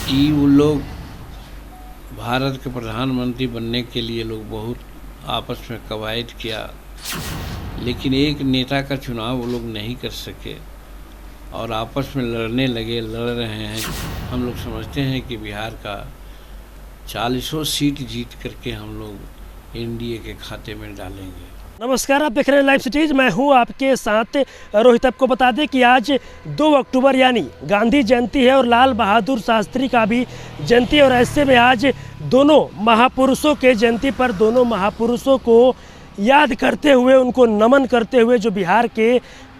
कि वो लोग भारत के प्रधानमंत्री बनने के लिए लोग बहुत आपस में कवायद किया, लेकिन एक नेता का चुनाव वो लोग नहीं कर सके और आपस में लड़ रहे हैं। हम लोग समझते हैं कि बिहार का 40 सीट जीत करके हम लोग एनडीए के खाते में डालेंगे। नमस्कार, आप देख रहे हैं लाइव सिटीज। मैं हूं आपके साथ रोहित। आपको बता दें कि आज 2 अक्टूबर यानी गांधी जयंती है और लाल बहादुर शास्त्री का भी जयंती है। और ऐसे में आज दोनों महापुरुषों के जयंती पर दोनों महापुरुषों को याद करते हुए, उनको नमन करते हुए, जो बिहार के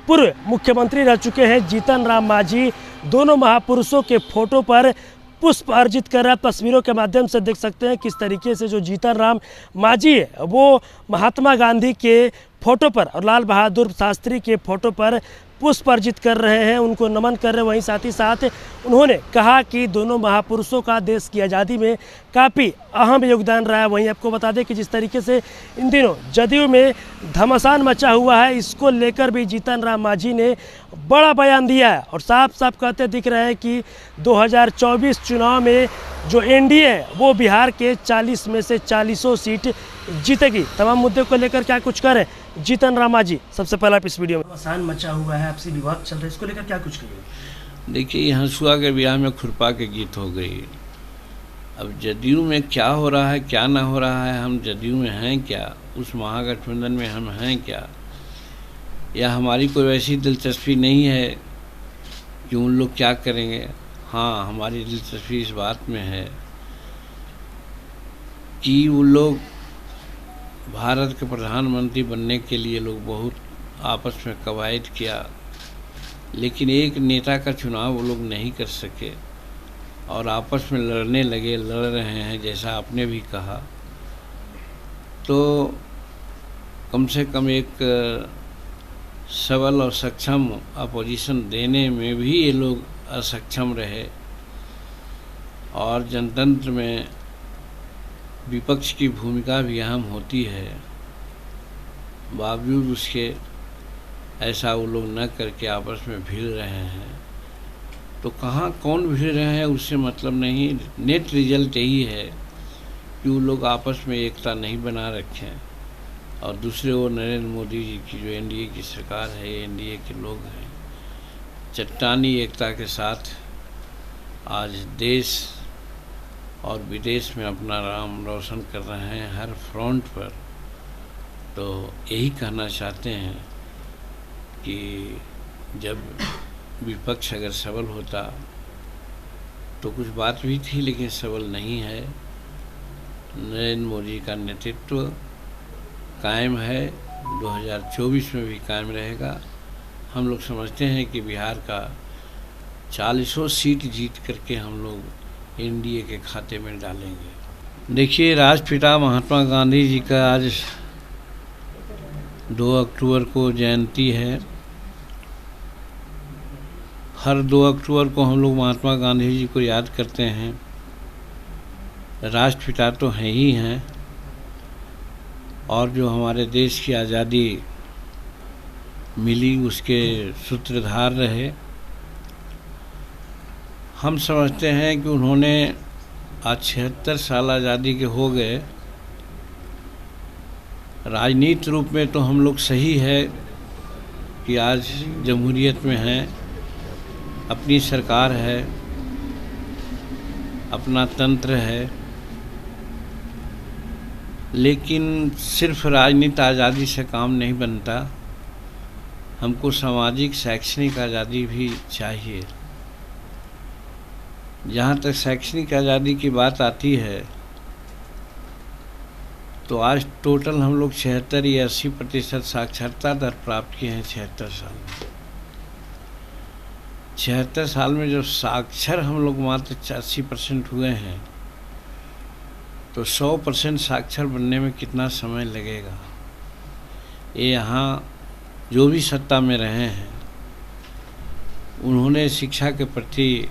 पूर्व मुख्यमंत्री रह चुके हैं जीतन राम मांझी, दोनों महापुरुषों के फोटो पर पुष्प अर्जित कर रहा है। तस्वीरों के माध्यम से देख सकते हैं किस तरीके से जो जीतन राम मांझी है वो महात्मा गांधी के फोटो पर और लाल बहादुर शास्त्री के फोटो पर पुष्प अर्जित कर रहे हैं, उनको नमन कर रहे हैं। वहीं साथ ही साथ उन्होंने कहा कि दोनों महापुरुषों का देश की आज़ादी में काफ़ी अहम योगदान रहा है। वहीं आपको बता दें कि जिस तरीके से इन दिनों जदयू में घमासान मचा हुआ है, इसको लेकर भी जीतन राम मांझी ने बड़ा बयान दिया है और साफ साफ कहते दिख रहे हैं कि 2024 चुनाव में जो एनडीए है वो बिहार के 40 में से 40 सीट जीतेगी। तमाम मुद्दों को लेकर क्या कुछ करें जीतन राम मांझी। सबसे पहला इस वीडियो में घमासान मचा हुआ है, आपसी विवाद चल रहा है, इसको लेकर क्या कुछ करिए। देखिए, हंसुआ के ब्याह में खुरपा के गीत हो गई। अब जदयू में क्या हो रहा है क्या ना हो रहा है, हम जदयू में हैं क्या, उस महागठबंधन में हम हैं क्या, या हमारी कोई वैसी दिलचस्पी नहीं है कि उन लोग क्या करेंगे। हाँ, हमारी दिलचस्पी इस बात में है कि वो लोग भारत के प्रधानमंत्री बनने के लिए लोग बहुत आपस में कवायद किया, लेकिन एक नेता का चुनाव वो लोग नहीं कर सके और आपस में लड़ रहे हैं, जैसा आपने भी कहा। तो कम से कम एक सबल और सक्षम अपोजिशन देने में भी ये लोग असक्षम रहे और जनतंत्र में विपक्ष की भूमिका भी अहम होती है। बावजूद उसके ऐसा वो लोग न करके आपस में भिड़ रहे हैं। तो कहाँ कौन भिड़ रहे हैं उससे मतलब नहीं, नेट रिजल्ट यही है कि वो लोग आपस में एकता नहीं बना रखें। और दूसरे ओर नरेंद्र मोदी जी की जो एनडीए की सरकार है, एनडीए के लोग हैं, चट्टानी एकता के साथ आज देश और विदेश में अपना नाम रोशन कर रहे हैं हर फ्रंट पर। तो यही कहना चाहते हैं कि जब विपक्ष अगर सबल होता तो कुछ बात भी थी, लेकिन सबल नहीं है। नरेंद्र मोदी का नेतृत्व कायम है, 2024 में भी कायम रहेगा। हम लोग समझते हैं कि बिहार का 40 सीट जीत करके हम लोग एनडीए के खाते में डालेंगे। देखिए, राष्ट्रपिता महात्मा गांधी जी का आज 2 अक्टूबर को जयंती है। हर 2 अक्टूबर को हम लोग महात्मा गांधी जी को याद करते हैं। राष्ट्रपिता तो हैं ही हैं और जो हमारे देश की आज़ादी मिली उसके सूत्रधार रहे। हम समझते हैं कि उन्होंने आज 76 साल आज़ादी के हो गए। राजनीतिक रूप में तो हम लोग सही है कि आज जमहूरियत में हैं, अपनी सरकार है, अपना तंत्र है, लेकिन सिर्फ राजनीतिक आज़ादी से काम नहीं बनता। हमको सामाजिक शैक्षणिक आज़ादी भी चाहिए। जहाँ तक शैक्षणिक आज़ादी की बात आती है तो आज टोटल हम लोग 76 या 80% साक्षरता दर प्राप्त किए हैं 76 साल में। 76 साल में जो साक्षर हम लोग मात्र 80% हुए हैं, तो 100% साक्षर बनने में कितना समय लगेगा। ये यहाँ जो भी सत्ता में रहे हैं उन्होंने शिक्षा के प्रति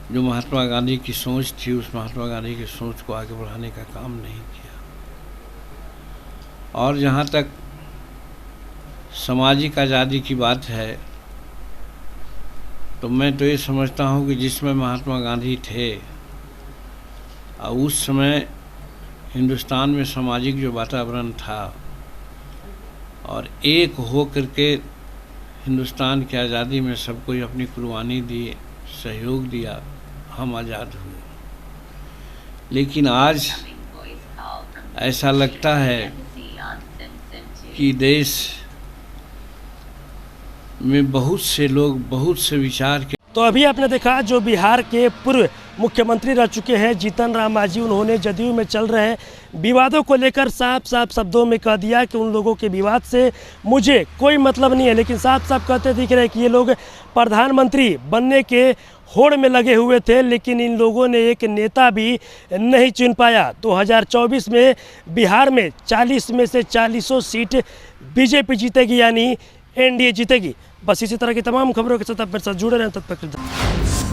जो महात्मा गांधी की सोच थी, उस महात्मा गांधी की सोच को आगे बढ़ाने का काम नहीं किया। और जहाँ तक सामाजिक आज़ादी की बात है तो मैं तो ये समझता हूँ कि जिसमें महात्मा गांधी थे और उस समय हिंदुस्तान में सामाजिक जो वातावरण था और एक हो करके हिंदुस्तान की आज़ादी में सब कोई अपनी कुर्बानी दी, सहयोग दिया, हम आज़ाद हुए। लेकिन आज ऐसा लगता है कि देश में बहुत से लोग बहुत से विचार के। तो अभी आपने देखा जो बिहार के पूर्व मुख्यमंत्री रह चुके हैं जीतन राम मांझी, उन्होंने जदयू में चल रहे विवादों को लेकर साफ साफ शब्दों में कह दिया कि उन लोगों के विवाद से मुझे कोई मतलब नहीं है। लेकिन साफ साफ कहते दिख रहे हैं कि ये लोग प्रधानमंत्री बनने के होड़ में लगे हुए थे, लेकिन इन लोगों ने एक नेता भी नहीं चुन पाया। 2024 में बिहार में 40 में से 40 सीट बीजेपी जीतेगी, यानी एनडीए जीतेगी। बस इसी तरह की तमाम खबरों के साथ आप मेरे साथ जुड़े रहें। तब तक